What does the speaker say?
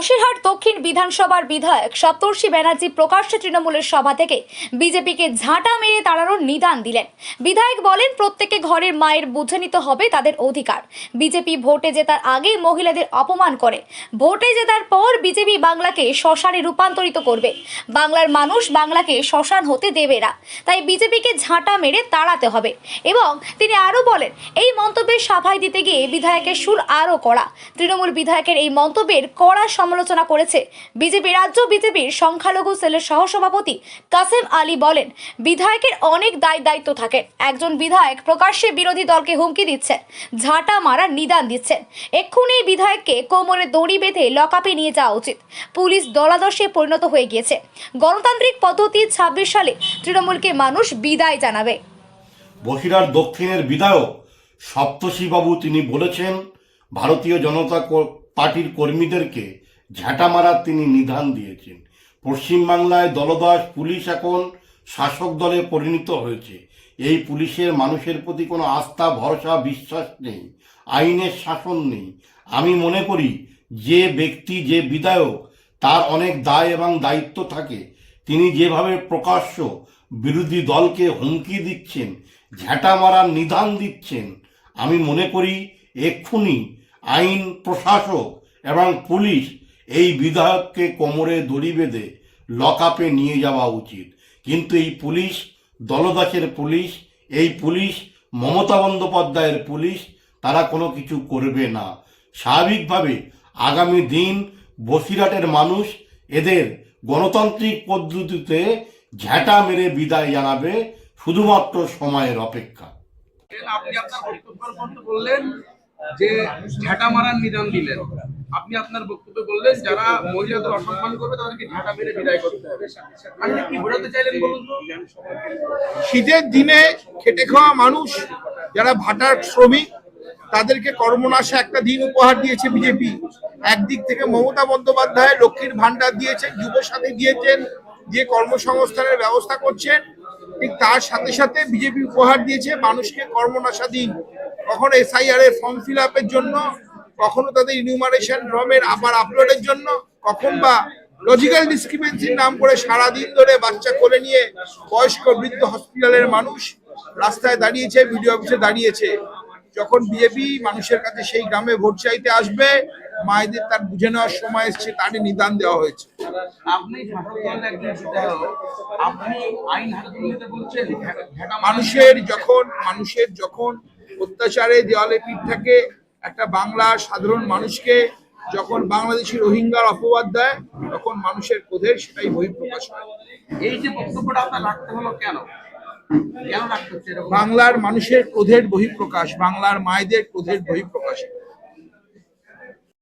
বসিরহাট দক্ষিণ বিধানসভার বিধায়ক সপ্তর্ষি ব্যানার্জি প্রকাশ্যে তৃণমূলের সভা থেকে বিজেপিকে ঝাঁটা মেরে তাড়ানোর নিদান দিলেন। বিধায়ক বলেন, প্রত্যেকে ঘরের মায়ের বুঝে নিতে হবে তাদের অধিকার। বিজেপি ভোটে জেতার আগে মহিলাদের অপমান করে, ভোটে জেতার পর বিজেপি বাংলাকে শ্মশানে রূপান্তরিত করবে। বাংলার মানুষ বাংলাকে শ্মশান হতে দেবে না, তাই বিজেপিকে ঝাঁটা মেরে তাড়াতে হবে। এবং তিনি আরও বলেন, এই মন্তব্যের সাফাই দিতে গিয়ে বিধায়কের সুর আরও কড়া। তৃণমূল বিধায়কের এই মন্তব্যের কড়া সমালোচনা করেছে বিজেপি রাজ্য বিজেপির সংখ্যালঘু সেলের সহসভাপতি কাসেম আলী। বলেন, বিধায়কের অনেক দায়িত্ব থাকে। একজন বিধায়ক প্রকাশ্যে বিরোধী দলকে হুমকি দিচ্ছেন, ঝাঁটা মারার নিদান দিচ্ছেন। এক্ষুনি এই বিধায়ককে কোমরে দড়ি বেঁধে লকআপে নিয়ে যাওয়া উচিত। পুলিশ দলাদর্শে পরিণত হয়ে গিয়েছে। গণতান্ত্রিক পদ্ধতি 26 সালে তৃণমূলকে মানুষ বিদায় জানাবে। বসিরহাট দক্ষিণের বিধায়ক সপ্তর্ষি বাবু তিনি বলেছেন, ভারতীয় জনতা পার্টির কর্মীদেরকে ঝাঁটা মারার তিনি নিদান দিয়েছেন। পশ্চিমবাংলায় দলদাস পুলিশ এখন শাসক দলে পরিণত হয়েছে। এই পুলিশের মানুষের প্রতি কোনো আস্থা, ভরসা, বিশ্বাস নেই, আইনের শাসন নেই। আমি মনে করি যে ব্যক্তি, যে বিধায়ক, তার অনেক দায় এবং দায়িত্ব থাকে। তিনি যেভাবে প্রকাশ্য বিরোধী দলকে হুমকি দিচ্ছেন, ঝাঁটা মারার নিদান দিচ্ছেন, আমি মনে করি এক্ষুনি আইন প্রশাসক এবং পুলিশ এই বিধায়ককে কোমরে দড়ি বেঁধে লকআপে নিয়ে যাওয়া উচিত। কিন্তু এই পুলিশ দলদাসের পুলিশ, এই পুলিশ মমতা বন্দ্যোপাধ্যায়ের পুলিশ, তারা কোনো কিছু করবে না। স্বাভাবিকভাবে আগামী দিন বসিরহাটের মানুষ এদের গণতান্ত্রিক পদ্ধতিতে ঝাঁটা মেরে বিদায় জানাবে, শুধুমাত্র সময়ের অপেক্ষা। আপনি আপনার বক্তব্যের মধ্যে বললেন যে ঝাঁটা মারার নিদান দিলেন। আপনি আপনার বক্তব্যে বললেন, যারা মহিলাদের অসম্মান করবে তাদেরকে ঝাঁটা মেরে বিদায় করতে হবে। আপনি কি বোঝাতে চাইলেন বলুন তো? শীতের দিনে খেটে খাওয়া মানুষ, যারা ভাটার শ্রমিক, তাদেরকে কর্মনাশা একটা দিন উপহার দিয়েছে বিজেপি। একদিক থেকে মমতা বন্দ্যোপাধ্যায় লক্ষ্মীর ভান্ডার দিয়েছেন, যুবসাথী দিয়েছেন, যে কর্মসংস্থানের ব্যবস্থা করছেন। ঠিক তার সাথে সাথে বিজেপি উপহার দিয়েছে মানুষকে কর্মনাশা দিন। কখনো এসআইআর এর ফর্ম ফিল আপের জন্য, কখনো তাদের ইনিউমারেশন ফর্মের আবার আপলোডের জন্য, কখন বা লজিক্যাল ডিসক্রিপেন্সির নাম করে সারাদিন ধরে বাচ্চা কোলে নিয়ে বয়স্ক বৃদ্ধ হসপিটালের মানুষ রাস্তায় দাঁড়িয়েছে, বিডিও অফিসে দাঁড়িয়েছে। যখন বিজেপি মানুষের কাছে সেই গ্রামে ভোট চাইতে আসবে, মায়েদের তার বুঝে নেওয়ার সময় এসছে, তারই নিদান দেওয়া হয়েছে। আপনি আইন হাতে নিতে বলছেন। মানুষের যখন অত্যাচারে দেওয়ালে পিঠ থাকে, একটা বাংলা সাধারণ মানুষকে যখন বাংলাদেশি রোহিঙ্গার অপবাদ দেয়, তখন মানুষের ক্রোধের সেটাই বহিঃপ্রকাশ হয়। এই যে বক্তব্যটা আপনার রাখতে হলো কেন? কেন রাখতে হচ্ছে? বাংলার মানুষের ক্রোধের বহিঃপ্রকাশ, বাংলার মায়েদের ক্রোধের বহিঃপ্রকাশ।